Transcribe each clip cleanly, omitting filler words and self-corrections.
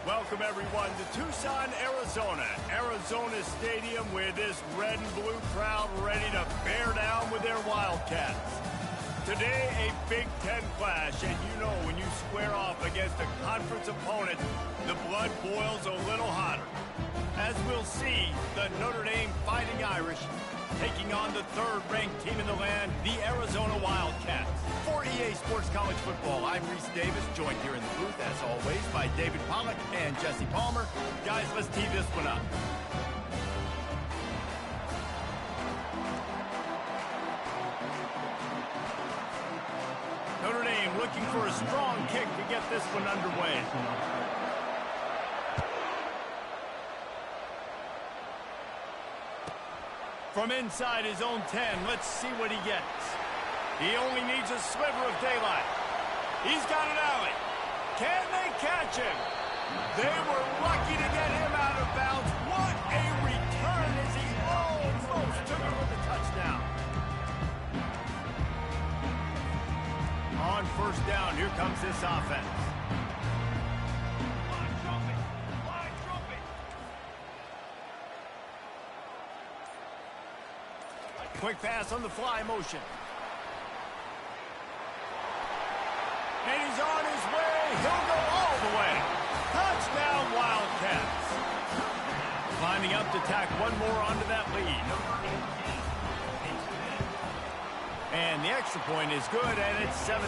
Welcome, everyone, to Tucson, Arizona. Arizona Stadium with this red and blue crowd ready to bear down with their Wildcats. Today, a Big Ten clash, and you know when you square off against a conference opponent, the blood boils a little hotter. As we'll see, the Notre Dame Fighting Irish taking on the third-ranked team in the land, the Arizona Wildcats. For EA Sports College Football, I'm Reese Davis, joined here in the booth, as always, by David Pollack and Jesse Palmer. Guys, let's tee this one up. Notre Dame looking for a strong kick to get this one underway. From inside his own 10, let's see what he gets. He only needs a sliver of daylight. He's got an alley. Can they catch him? They were lucky to get him out of bounds. What a return as he almost took it with a touchdown. On first down, here comes this offense. Quick pass on the fly motion. And he's on his way. He'll go all the way. Touchdown, Wildcats. Climbing up to tack one more onto that lead. And the extra point is good, and it's 7-0.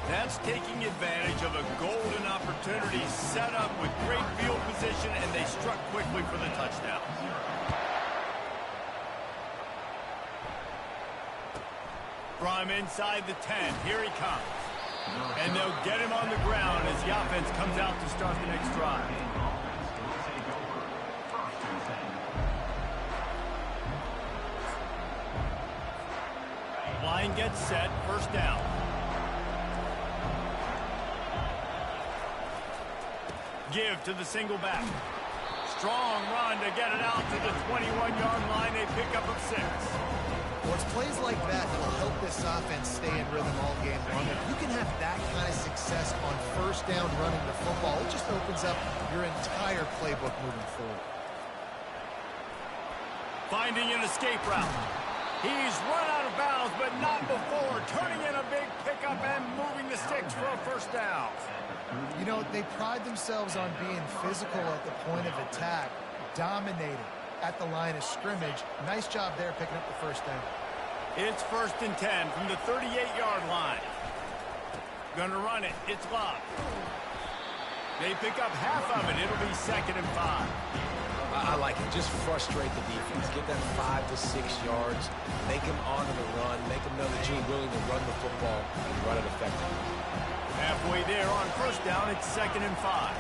That's taking advantage of a golden opportunity set up with great field position, and they struck quickly for the touchdown. From inside the 10, here he comes. And they'll get him on the ground as the offense comes out to start the next drive. Line gets set, first down. Give to the single back. Strong run to get it out to the 21-yard line. They pick up of 6. Well, it's plays like that that will help this offense stay in rhythm all game long. If you can have that kind of success on first down running the football, it just opens up your entire playbook moving forward. Finding an escape route. He's run out of bounds, but not before. Turning in a big pickup and moving the sticks for a first down. You know, they pride themselves on being physical at the point of attack, dominating at the line of scrimmage. Nice job there picking up the first down. It's 1st and 10 from the 38-yard line. Gonna run it. It's locked. They pick up half of it. It'll be 2nd and 5. I like it. Just frustrate the defense. Give them 5 to 6 yards. Make them honor the run. Make them know that you're willing to run the football and run it effectively. Halfway there on first down, it's 2nd and 5.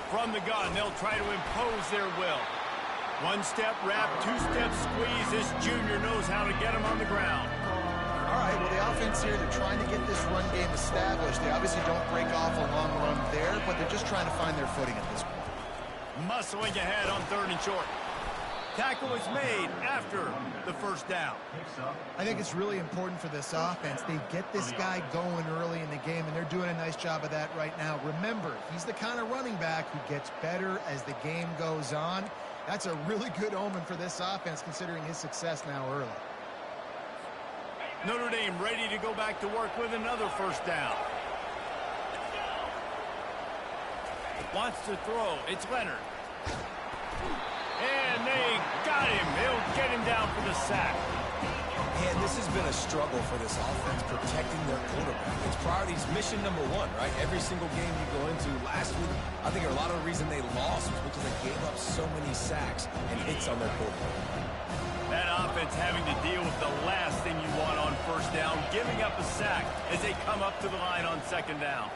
From the gun, they'll try to impose their will. One-step wrap, two-step squeeze. This junior knows how to get him on the ground. All right, well, the offense here, they're trying to get this run game established. They obviously don't break off a long run there, but they're just trying to find their footing at this point. Muscling ahead on 3rd and short. Tackle is made after the first down. I think it's really important for this offense. They get this guy going early in the game, and they're doing a nice job of that right now. Remember, he's the kind of running back who gets better as the game goes on. That's a really good omen for this offense, considering his success now early. Notre Dame ready to go back to work with another first down. Wants to throw. It's Leonard. And they got him. They'll get him down for the sack. And this has been a struggle for this offense, protecting their quarterback. It's priorities, mission number one, right? Every single game you go into last week, I think a lot of the reason they lost was because they gave up so many sacks and hits on their quarterback. That offense having to deal with the last thing you want on first down, giving up a sack as they come up to the line on second down.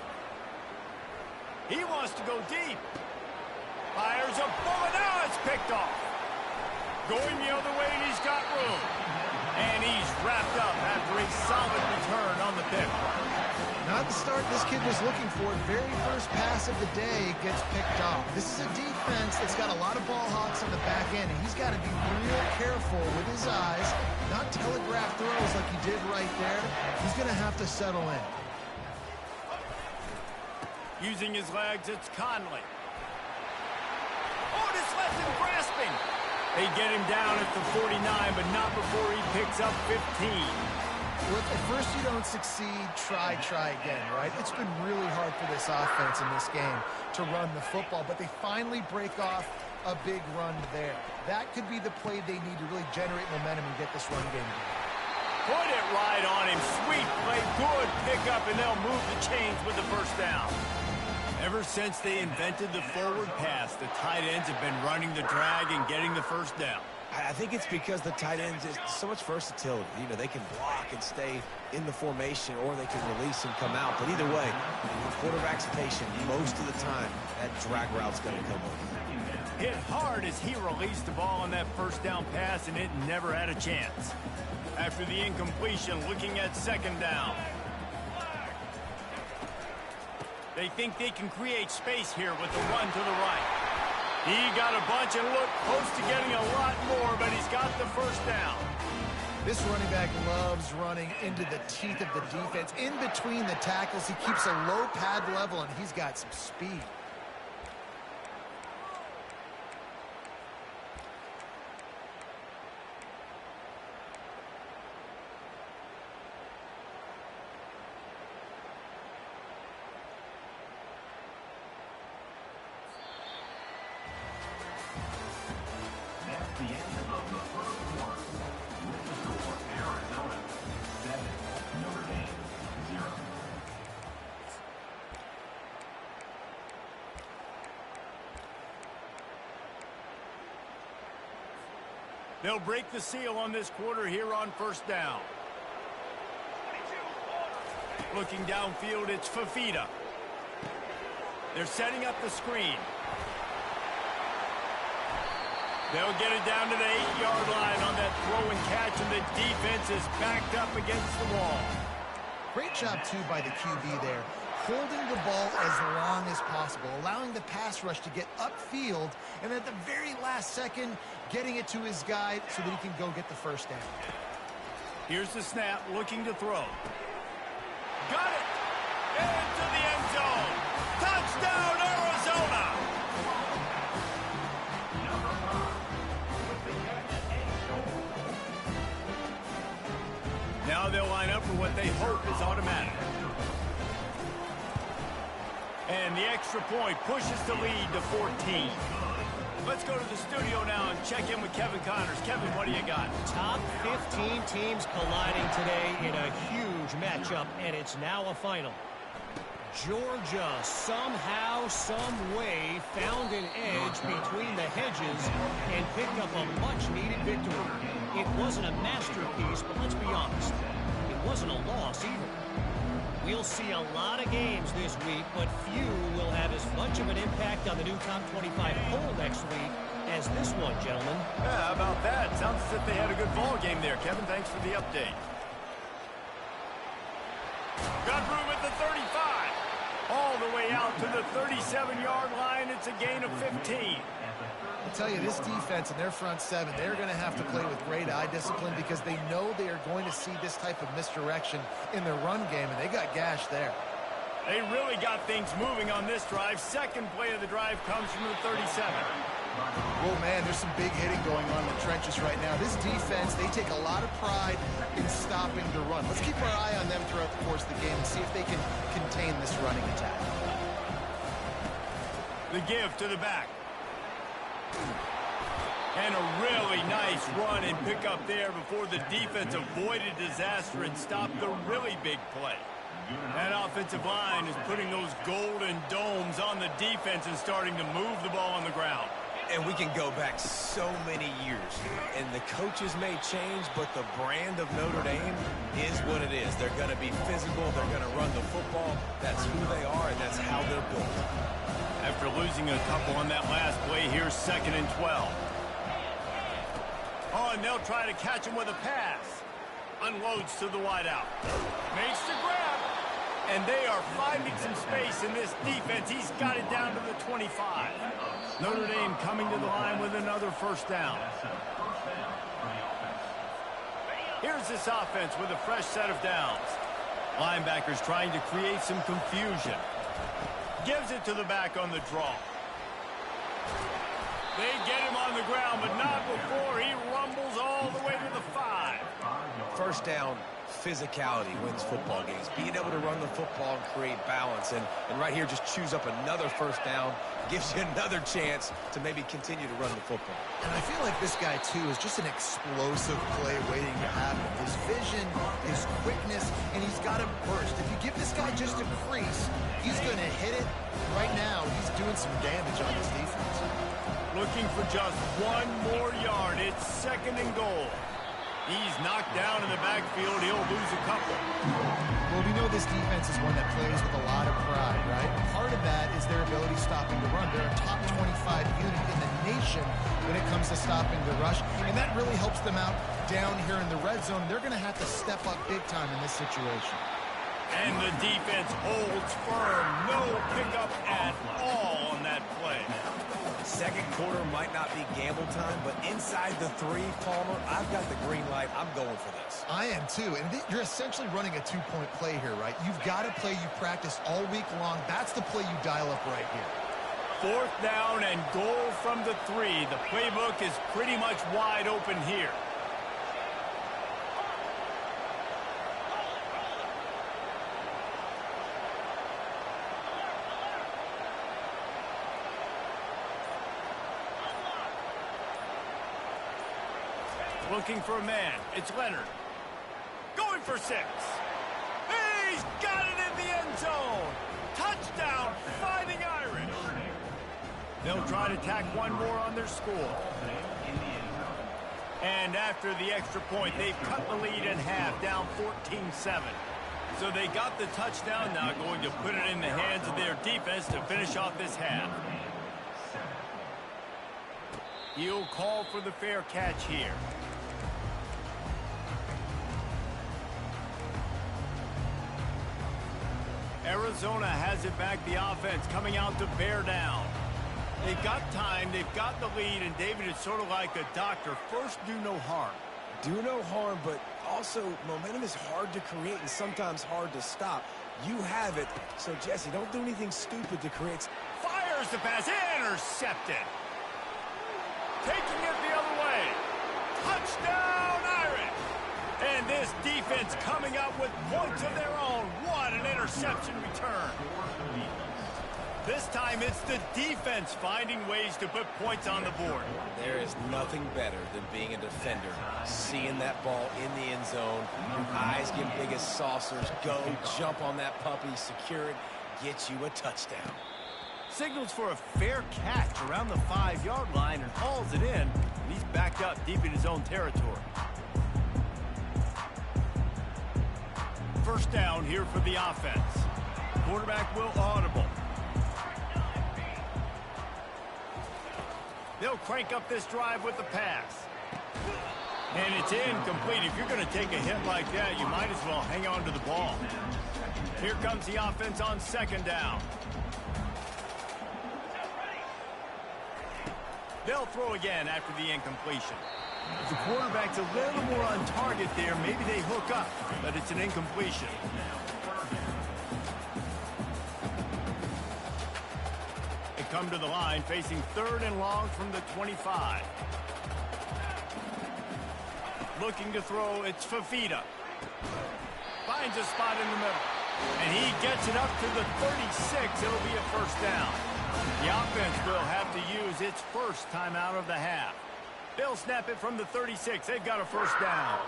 He wants to go deep. Fires a bullet. Now it's picked off. Going the other way, and he's got room. And he's wrapped up after a solid return on the pick. Not the start this kid was looking for. Very first pass of the day gets picked off. This is a defense that's got a lot of ball hawks on the back end, and he's got to be real careful with his eyes, not telegraph throws like he did right there. He's going to have to settle in. Using his legs, it's Conley. Oh, this left him grasping. They get him down at the 49, but not before he picks up 15. Look, at first you don't succeed, try again, right? It's been really hard for this offense in this game to run the football, but they finally break off a big run there. That could be the play they need to really generate momentum and get this run game going. Put it right on him. Sweet play, good pickup, and they'll move the chains with the first down. Ever since they invented the forward pass, the tight ends have been running the drag and getting the first down. I think it's because the tight ends is so much versatility. You know, they can block and stay in the formation, or they can release and come out. But either way, the quarterback's patient most of the time. That drag route's going to come over. Hit hard as he released the ball on that first down pass, and it never had a chance. After the incompletion, looking at second down. They think they can create space here with the run to the right. He got a bunch and looked close to getting a lot more, but he's got the first down. This running back loves running into the teeth of the defense. In between the tackles, he keeps a low pad level, and he's got some speed. They'll break the seal on this quarter here on first down. Looking downfield, it's Fafita. They're setting up the screen. They'll get it down to the 8-yard line on that throw and catch, and the defense is backed up against the wall. Great job, too, by the QB there. Holding the ball as long as possible, allowing the pass rush to get upfield, and at the very last second, getting it to his guy so that he can go get the first down. Here's the snap, looking to throw. Got it! Into the end zone! Touchdown, Arizona! Now they'll line up for what they hope is automatic. And the extra point pushes the lead to 14. Let's go to the studio now and check in with Kevin Connors. Kevin, what do you got? Top 15 teams colliding today in a huge matchup, and it's now a final. Georgia somehow, some way found an edge between the hedges and picked up a much-needed victory. It wasn't a masterpiece, but let's be honest, it wasn't a loss either. We'll see a lot of games this week, but few will have as much of an impact on the new top 25 poll next week as this one, gentlemen. Yeah, how about that? Sounds as if they had a good ball game there. Kevin, thanks for the update. Got room at the 35. All the way out to the 37-yard line. It's a gain of 15. I'll tell you, this defense and their front seven, they're going to have to play with great eye discipline because they know they are going to see this type of misdirection in their run game, and they got gashed there. They really got things moving on this drive. Second play of the drive comes from the 37. Oh, man, there's some big hitting going on in the trenches right now. This defense, they take a lot of pride in stopping the run. Let's keep our eye on them throughout the course of the game and see if they can contain this running attack. The give to the back. And a really nice run and pick up there before the defense avoided disaster and stopped the really big play. That offensive line is putting those golden domes on the defense and starting to move the ball on the ground. And we can go back so many years, and the coaches may change, but the brand of Notre Dame is what it is. They're going to be physical. They're going to run the football. That's who they are, and that's how they're built. After losing a couple on that last play, here's 2nd and 12. Oh, and they'll try to catch him with a pass. Unloads to the wideout. Makes the grab. And they are finding some space in this defense. He's got it down to the 25. Notre Dame coming to the line with another first down. Here's this offense with a fresh set of downs. Linebackers trying to create some confusion. Gives it to the back on the draw. They get him on the ground, but not before he rumbles all the way to the 5. First down, physicality wins football games. Being able to run the football and create balance. And right here, just choose up another first down. Gives you another chance to maybe continue to run the football. And I feel like this guy, too, is just an explosive play waiting to happen. His vision, his quickness, and he's got a burst. If you give this guy just a crease, he's going to hit it. Right now, he's doing some damage on this defense. Looking for just one more yard. It's 2nd and goal. He's knocked down in the backfield. He'll lose a couple. Well, we know this defense is one that plays with a lot of pride, right? Part of that is their ability stopping the run. They're a top 25 unit in the nation when it comes to stopping the rush, and that really helps them out down here in the red zone. They're going to have to step up big time in this situation. And the defense holds firm. No pickup at all on that play. Second quarter might not be gamble time, but inside the 3, Palmer, I've got the green light. I'm going for this. I am too, and you're essentially running a 2-point play here, right? You've got a play you practiced all week long. That's the play you dial up right here. 4th down and goal from the 3. The playbook is pretty much wide open here. Looking for a man. It's Leonard. Going for 6. He's got it in the end zone. Touchdown, Fighting Irish. They'll try to tack one more on their score. And after the extra point, they've cut the lead in half, down 14-7. So they got the touchdown, now going to put it in the hands of their defense to finish off this half. He'll call for the fair catch here. Arizona has it back, the offense coming out to bear down. They've got time, they've got the lead, and David is sort of like a doctor. First, do no harm. Do no harm, but also momentum is hard to create and sometimes hard to stop. You have it, so Jesse, don't do anything stupid to create. Fires the pass, intercepted. Taking it the other way. Touchdown, Irish. And this defense coming up with points of their own. What an interception return. This time it's the defense finding ways to put points on the board. There is nothing better than being a defender. Seeing that ball in the end zone, your eyes get big as saucers. Go, jump on that puppy, secure it, get you a touchdown. Signals for a fair catch around the 5-yard line and hauls it in. And he's backed up deep in his own territory. First down here for the offense. Quarterback will audible. They'll crank up this drive with the pass. And it's incomplete. If you're going to take a hit like that, you might as well hang on to the ball. Here comes the offense on 2nd down. They'll throw again after the incompletion. If the quarterback's a little more on target there, maybe they hook up, but it's an incompletion. They come to the line facing 3rd and long from the 25. Looking to throw, it's Fafita. Finds a spot in the middle. And he gets it up to the 36. It'll be a first down. The offense will have to use its first timeout of the half. They'll snap it from the 36. They've got a first down.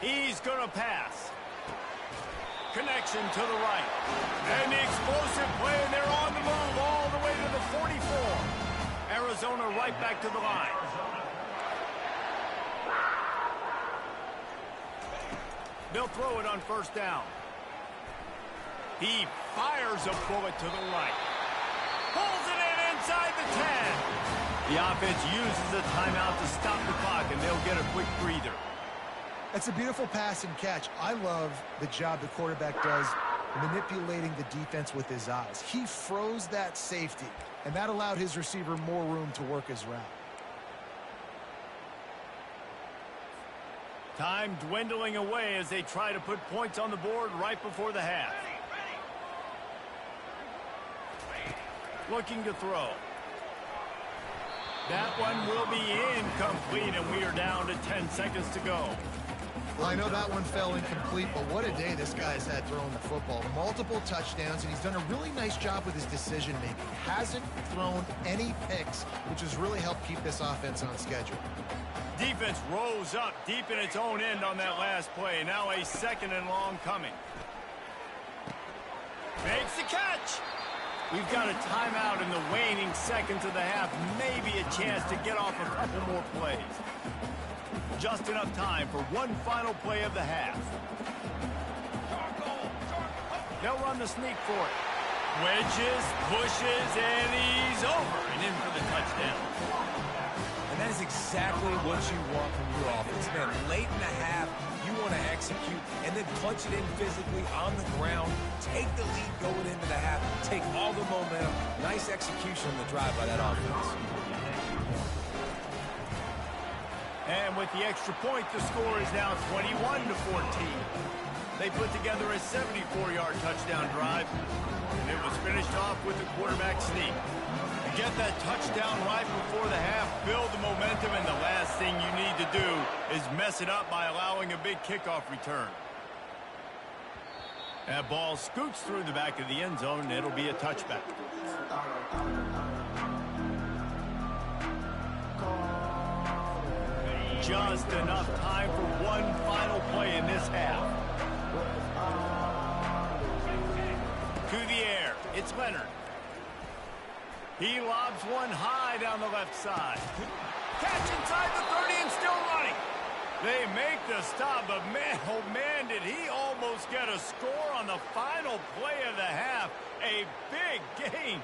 He's going to pass. Connection to the right. And the explosive play, and they're on the move all the way to the 44. Arizona right back to the line. They'll throw it on first down. He fires a bullet to the right. Pulls it in inside the 10. The offense uses a timeout to stop the clock, and they'll get a quick breather. That's a beautiful pass and catch. I love the job the quarterback does manipulating the defense with his eyes. He froze that safety, and that allowed his receiver more room to work his route. Time dwindling away as they try to put points on the board right before the half. Looking to throw. That one will be incomplete, and we are down to 10 seconds to go. Well, I know that one fell incomplete, but what a day this guy's had throwing the football. Multiple touchdowns, and he's done a really nice job with his decision-making. Hasn't thrown any picks, which has really helped keep this offense on schedule. Defense rose up deep in its own end on that last play. Now a second and long coming. Makes the catch. We've got a timeout in the waning seconds of the half. Maybe a chance to get off a couple more plays. Just enough time for one final play of the half. They'll run the sneak for it. Wedges, pushes, and he's over and in for the touchdown. And that is exactly what you want from your offense. Man, late in the half, you want to execute and then punch it in physically on the ground. Take the lead going into the half. Take all the momentum. Nice execution on the drive by that offense. And with the extra point, the score is now 21-14. They put together a 74-yard touchdown drive, and it was finished off with the quarterback sneak. To get that touchdown right before the half, build the momentum, and the last thing you need to do is mess it up by allowing a big kickoff return. That ball scoots through the back of the end zone, and it'll be a touchback. Just enough time for one final play in this half. To the air, it's Leonard. He lobs one high down the left side. Catch inside the 30 and still running. They make the stop, but man, oh man, did he almost get a score on the final play of the half. A big gain.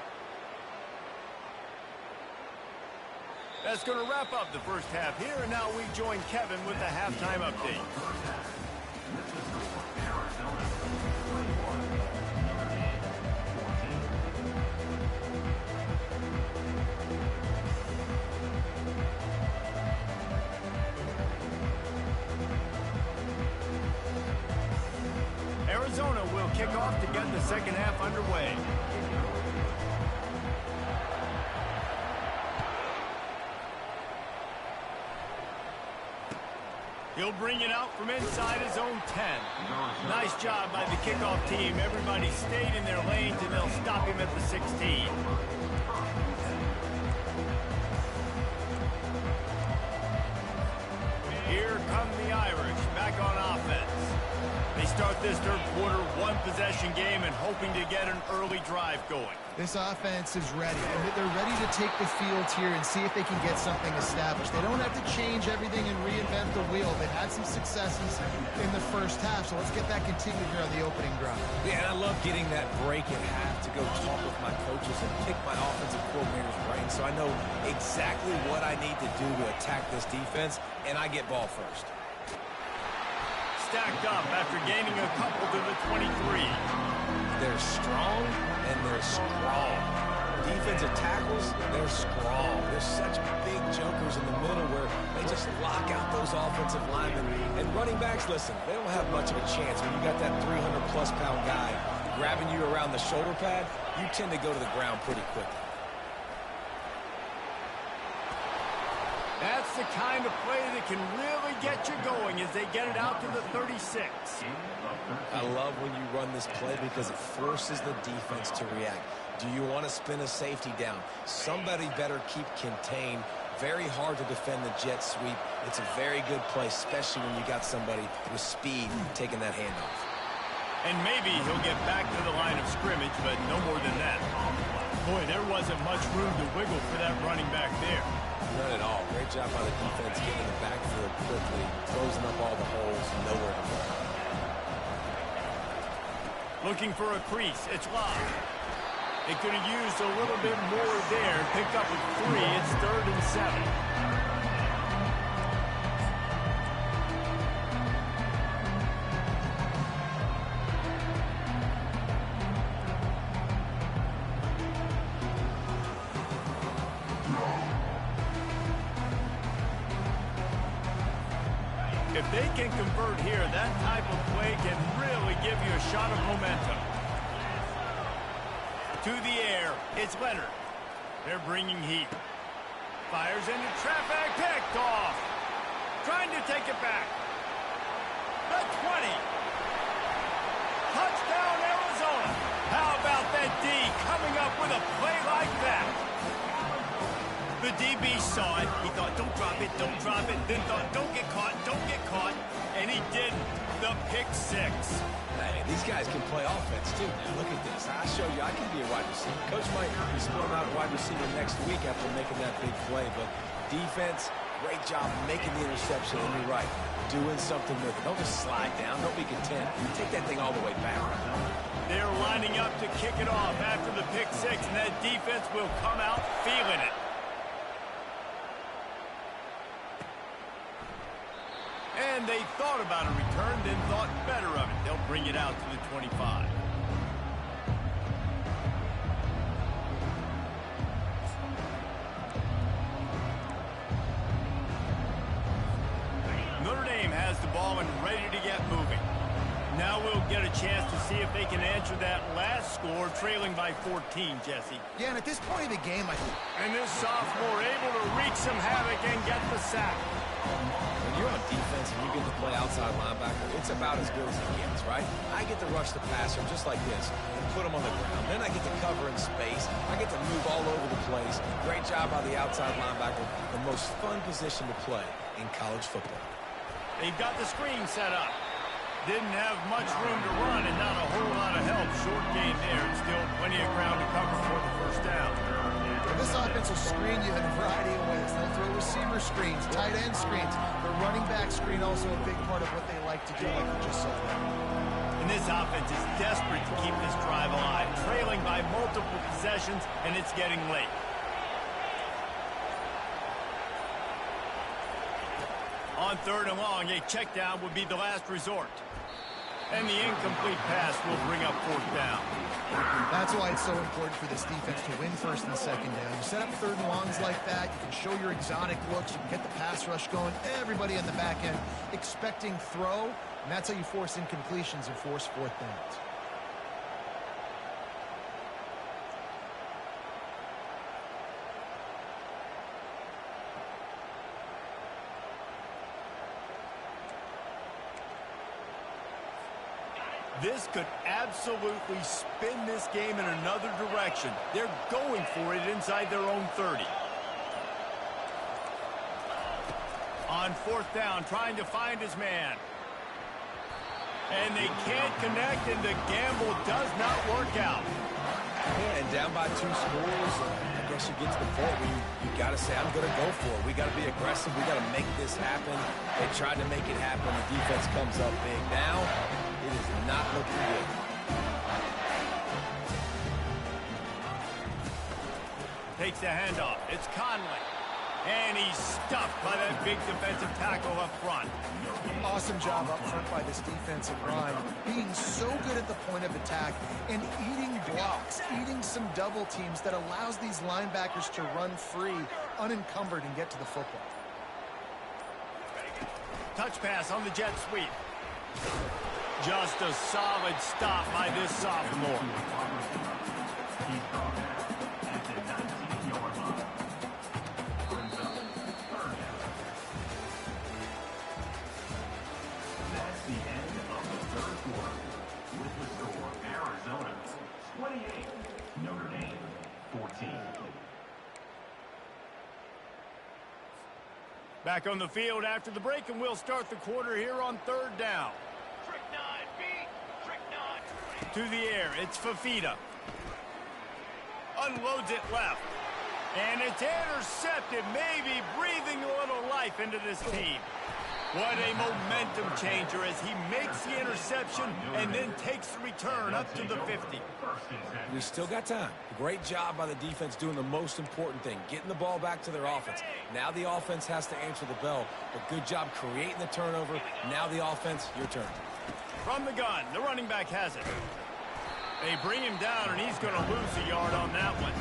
That's going to wrap up the first half here, and now we join Kevin with the halftime update. Arizona will kick off to get the second half underway. He'll bring it out from inside his own 10. Nice job by the kickoff team. Everybody stayed in their lanes, and they'll stop him at the 16. Here come the Irish back on offense. They start this third quarter one-possession game and hoping to get an early drive going. This offense is ready. They're ready to take the field here and see if they can get something established. They don't have to change everything and reinvent the wheel. They've had some successes in the first half, so let's get that continued here on the opening drive. Yeah, and I love getting that break at half to go talk with my coaches and pick my offensive coordinator's brain so I know exactly what I need to do to attack this defense, and I get ball first. Stacked up after gaining a couple to the 23. They're strong, and they're strong. Defensive tackles, they're strong. They're such big jokers in the middle where they just lock out those offensive linemen. And running backs, listen, they don't have much of a chance. When you got that 300-plus pound guy grabbing you around the shoulder pad, you tend to go to the ground pretty quickly. That's the kind of play that can really get you going as they get it out to the 36. I love when you run this play because it forces the defense to react. Do you want to spin a safety down? Somebody better keep contained. Very hard to defend the jet sweep. It's a very good play, especially when you got somebody with speed taking that handoff. And maybe he'll get back to the line of scrimmage, but no more than that. Boy, there wasn't much room to wiggle for that running back there. None at all. Great job by the defense getting in the backfield quickly, closing up all the holes, nowhere to go. Looking for a crease. It's locked. They could have used a little bit more there. Picked up with 3. It's 3rd and 7. If they can convert here, that type of play can really give you a shot of momentum. To the air, it's Leonard. They're bringing heat. Fires into traffic, picked off. Trying to take it back. The 20. Touchdown, Arizona. How about that D coming up with a play like that? The DB saw it. He thought, don't drop it, don't drop it. Then thought, don't get caught, don't get caught. And he didn't. The pick 6. Hey, these guys can play offense, too. Now, look at this. I show you I can be a wide receiver. Coach might be splitting out a wide receiver next week after making that big play. But defense, great job making the interception. And you're right, doing something with it. Don't just slide down. Don't be content. You take that thing all the way back. They're lining up to kick it off after the pick 6, and that defense will come out feeling it. And they thought about a return, then thought better of it. They'll bring it out to the 25. Notre Dame has the ball and ready to get moving. Now we'll get a chance to see if they can answer that last score, trailing by 14, Jesse. Yeah, and at this point of the game, I think. And this sophomore able to wreak some havoc and get the sack. When you're on defense and you get to play outside linebacker, it's about as good as it gets, right? I get to rush the passer just like this and put him on the ground. Then I get to cover in space. I get to move all over the place. Great job by the outside linebacker. The most fun position to play in college football. They've got the screen set up. Didn't have much room to run and not a whole lot of help. Short gain there and still plenty of ground to cover for the first down. This offense will screen you in a variety of ways. They'll throw receiver screens, tight end screens. The running back screen also a big part of what they like to do, like you just saw there. And this offense is desperate to keep this drive alive, trailing by multiple possessions, and it's getting late. On 3rd and long, a check down would be the last resort. And the incomplete pass will bring up 4th down. That's why it's so important for this defense to win 1st and 2nd down. You set up 3rd and longs like that, you can show your exotic looks, you can get the pass rush going, everybody on the back end expecting throw, and that's how you force incompletions and force 4th downs. This could absolutely spin this game in another direction. They're going for it inside their own 30. On 4th down, trying to find his man. And they can't connect, and the gamble does not work out. Yeah, and down by 2 scores, I guess you get to the point where you got to say, I'm going to go for it. We got to be aggressive. We got to make this happen. They tried to make it happen. The defense comes up big. Now, it is not looking good. Takes the handoff. It's Conley. And he's stuffed by that big defensive tackle up front. Awesome job up front by this defensive line, being so good at the point of attack and eating blocks, eating some double teams that allows these linebackers to run free, unencumbered, and get to the football. Touch pass on the jet sweep. Just a solid stop by this sophomore. That's the end of the 3rd quarter. With the score, Arizona 28, Notre Dame Back on the field after the break, and we'll start the quarter here on 3rd down. Trick 9, B. Trick 9. To the air, it's Fafita. Unloads it left. And it's intercepted, maybe breathing a little life into this team. What a momentum changer as he makes the interception and then takes the return up to the 50. We still got time. Great job by the defense doing the most important thing, getting the ball back to their offense. Now the offense has to answer the bell, but good job creating the turnover. Now the offense, your turn. From the gun, the running back has it. They bring him down, and he's going to lose a yard on that one.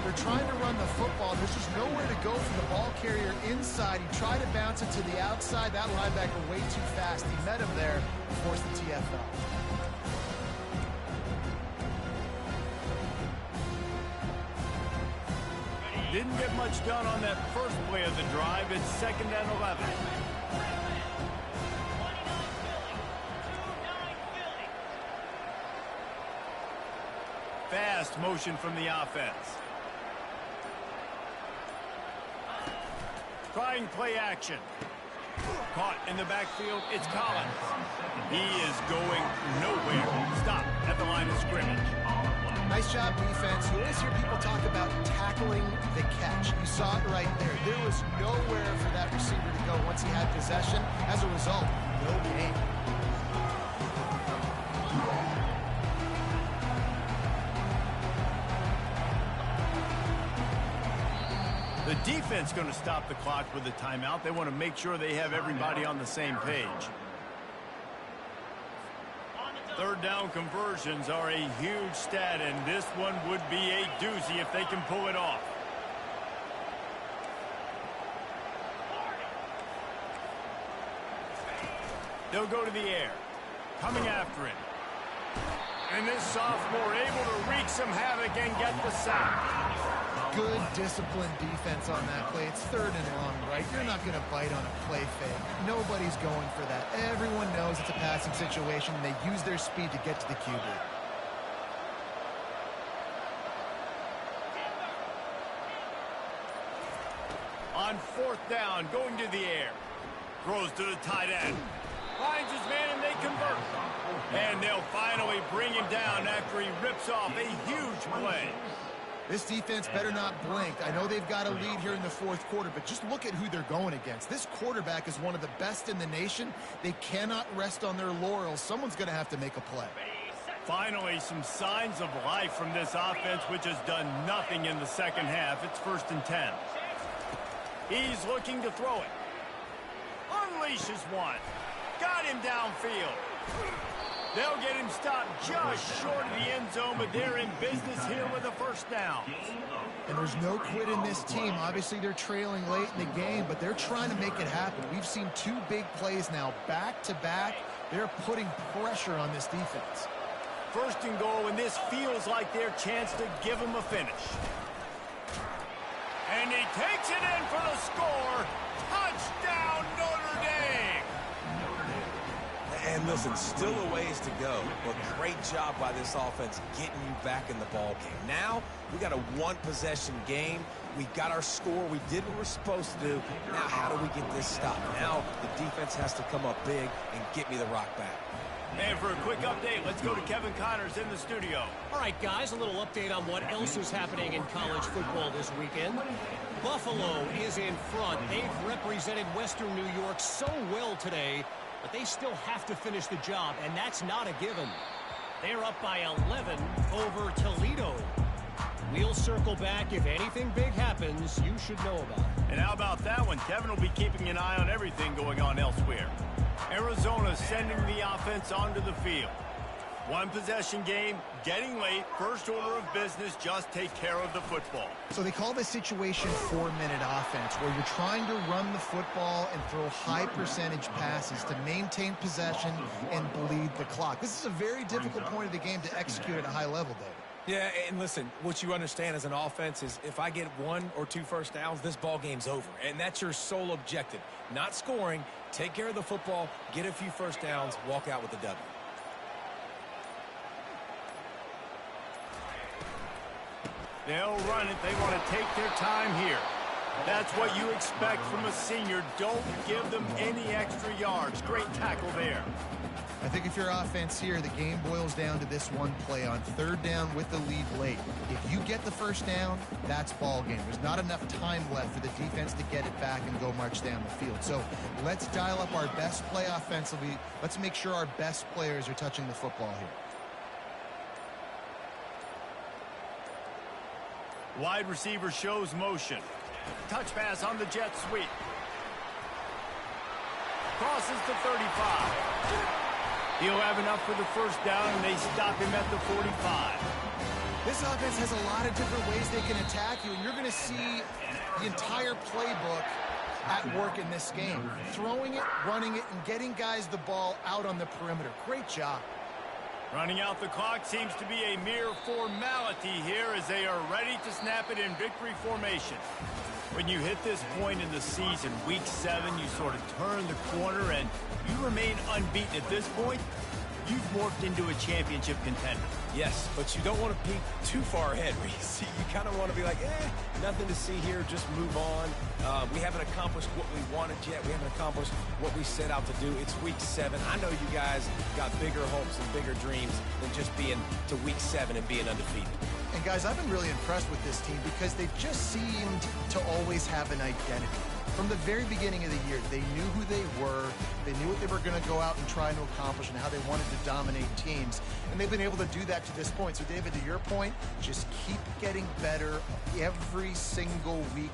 They're trying to run the football. There's just nowhere to go for the ball carrier inside. He tried to bounce it to the outside. That linebacker way too fast. He met him there and forced the TFL. Didn't get much done on that first play of the drive. It's 2nd and 11. Fast motion from the offense. Trying play action. Caught in the backfield, it's Collins. He is going nowhere. Stop at the line of scrimmage. Nice job, defense. You always hear people talk about tackling the catch. You saw it right there. There was nowhere for that receiver to go once he had possession. As a result, no gain. The defense going to stop the clock with a timeout. They want to make sure they have everybody on the same page. 3rd down conversions are a huge stat, and this one would be a doozy if they can pull it off. They'll go to the air. Coming after him. And this sophomore able to wreak some havoc and get the sack. Good disciplined defense on that play. It's 3rd and long, right? You're not going to bite on a play fake. Nobody's going for that. Everyone knows it's a passing situation, and they use their speed to get to the QB. On 4th down, going to the air. Throws to the tight end. Finds his man, and they convert. And they'll finally bring him down after he rips off a huge play. This defense better not blink. I know they've got a lead here in the 4th quarter, but just look at who they're going against. This quarterback is one of the best in the nation. They cannot rest on their laurels. Someone's going to have to make a play. Finally, some signs of life from this offense, which has done nothing in the 2nd half. It's 1st and 10. He's looking to throw it. Unleashes one. Got him downfield. They'll get him stopped just short of the end zone, but they're in business here with a 1st down. And there's no quit in this team. Obviously, they're trailing late in the game, but they're trying to make it happen. We've seen 2 big plays now, back-to-back. They're putting pressure on this defense. 1st and goal, and this feels like their chance to give them a finish. And he takes it in for the score. Touchdown, Notre Dame! And listen, still a ways to go, but great job by this offense getting you back in the ball game. Now, we got a 1-possession game. We got our score. We did what we're supposed to do. Now, how do we get this stopped? Now, the defense has to come up big and get me the rock back. And for a quick update, let's go to Kevin Connors in the studio. All right, guys, a little update on what else is happening in college football this weekend. Buffalo is in front. They've represented Western New York so well today, but they still have to finish the job, and that's not a given. They're up by 11 over Toledo. We'll circle back. If anything big happens, you should know about it. And how about that one? Kevin will be keeping an eye on everything going on elsewhere. Arizona sending the offense onto the field. 1-possession game, getting late, first order of business, just take care of the football. So they call this situation 4-minute offense, where you're trying to run the football and throw high-percentage passes to maintain possession and bleed the clock. This is a very difficult point of the game to execute at a high level, David. Yeah, and listen, what you understand as an offense is if I get 1 or 2 first downs, this ball game's over. And that's your sole objective. Not scoring, take care of the football, get a few first downs, walk out with the W. They'll run it. They want to take their time here. That's what you expect from a senior. Don't give them any extra yards. Great tackle there. I think if you're offense here, the game boils down to this one play on third down with the lead late. If you get the first down, that's ball game. There's not enough time left for the defense to get it back and go march down the field. So let's dial up our best play offensively. Let's make sure our best players are touching the football here. Wide receiver shows motion. Touch pass on the jet sweep. Crosses the 35. He'll have enough for the first down, and they stop him at the 45. This offense has a lot of different ways they can attack you, and you're going to see the entire playbook at work in this game. Throwing it, running it, and getting guys the ball out on the perimeter. Great job. Running out the clock seems to be a mere formality here as they are ready to snap it in victory formation. When you hit this point in the season, week 7, you sort of turn the corner and you remain unbeaten. At this point, you've morphed into a championship contender. Yes, but you don't want to peek too far ahead, Reese. You kind of want to be like, nothing to see here, just move on. We haven't accomplished what we wanted yet. We haven't accomplished what we set out to do. It's week 7. I know you guys got bigger hopes and bigger dreams than just being to week 7 and being undefeated. And guys, I've been really impressed with this team because they've just seemed to always have an identity. From the very beginning of the year, they knew who they were, they knew what they were going to go out and try to accomplish and how they wanted to dominate teams. And they've been able to do that to this point. So, David, to your point, just keep getting better every single week.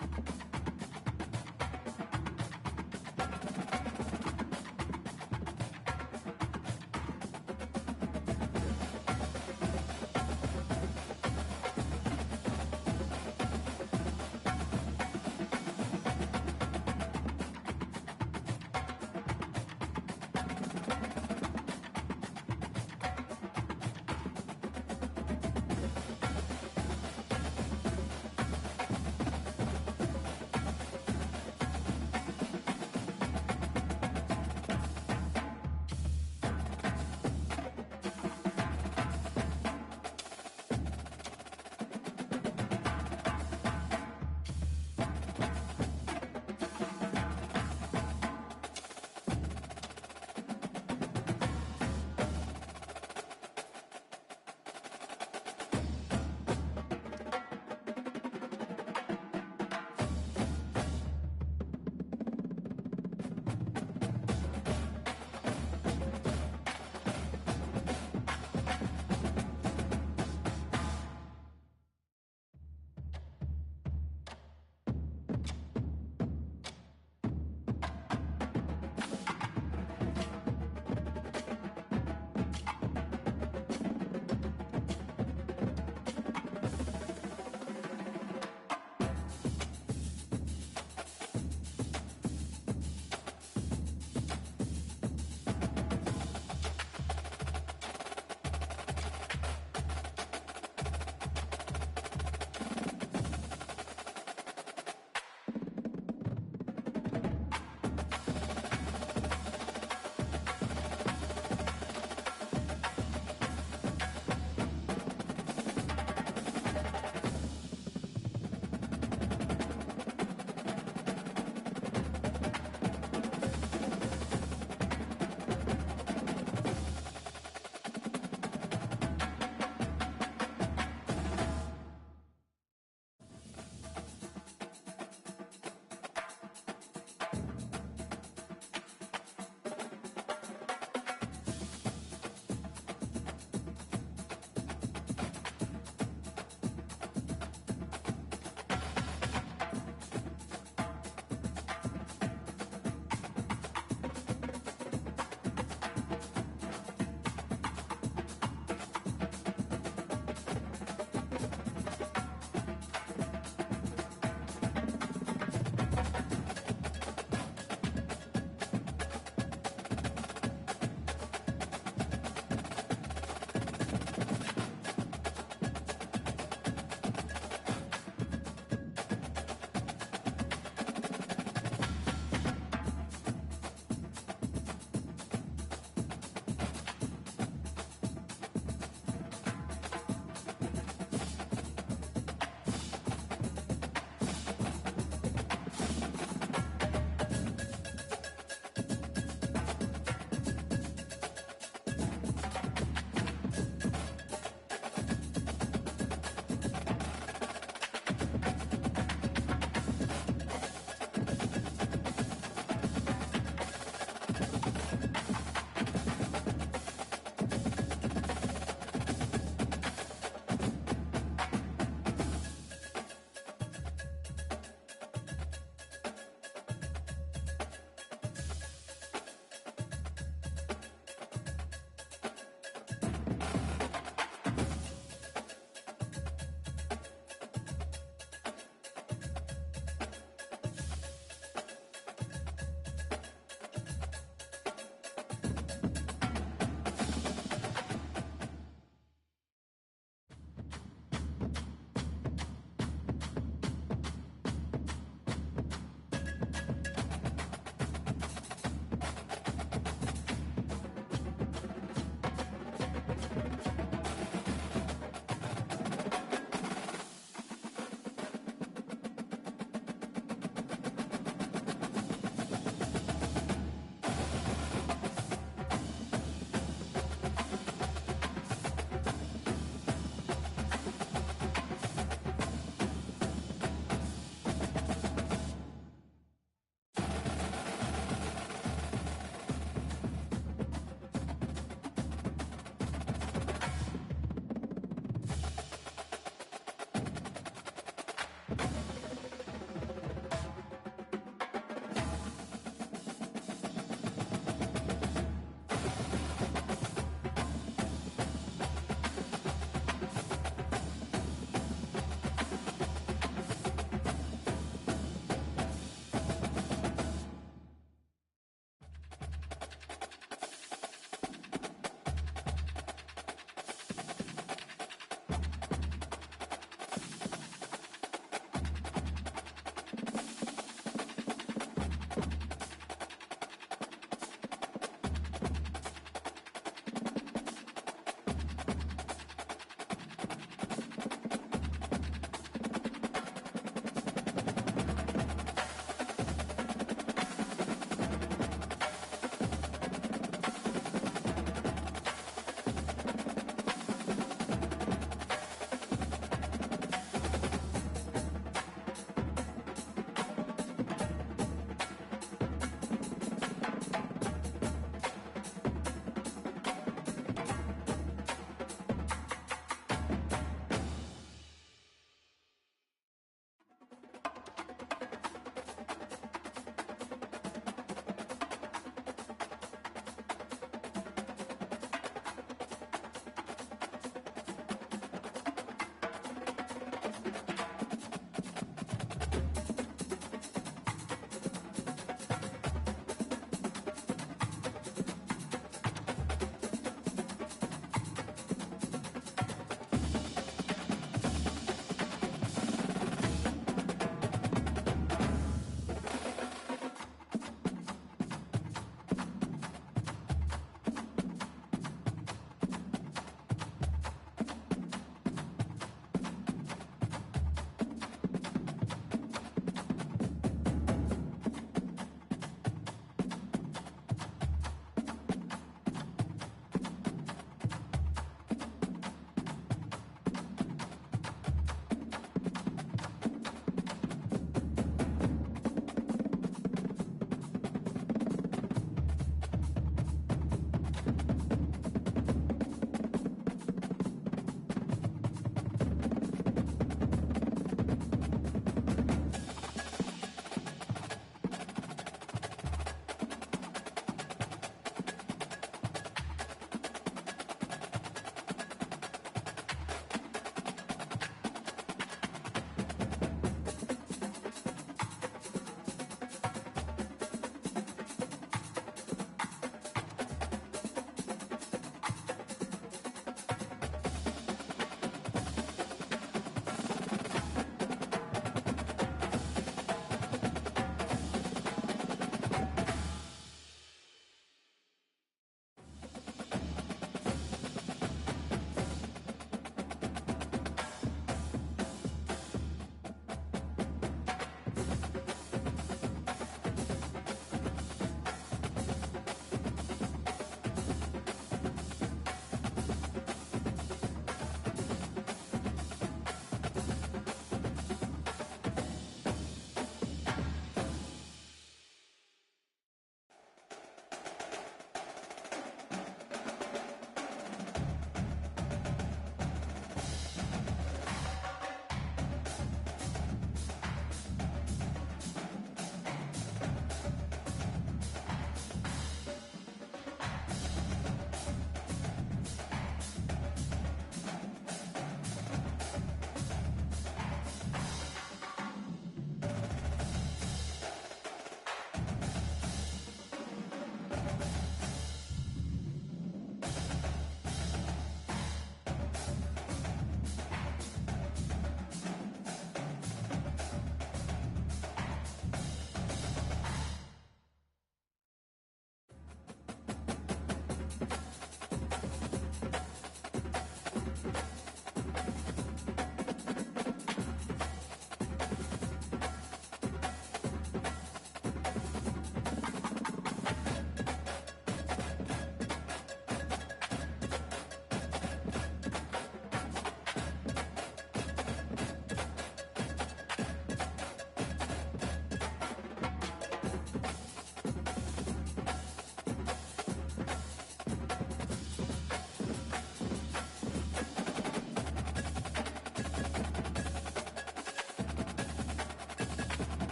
it.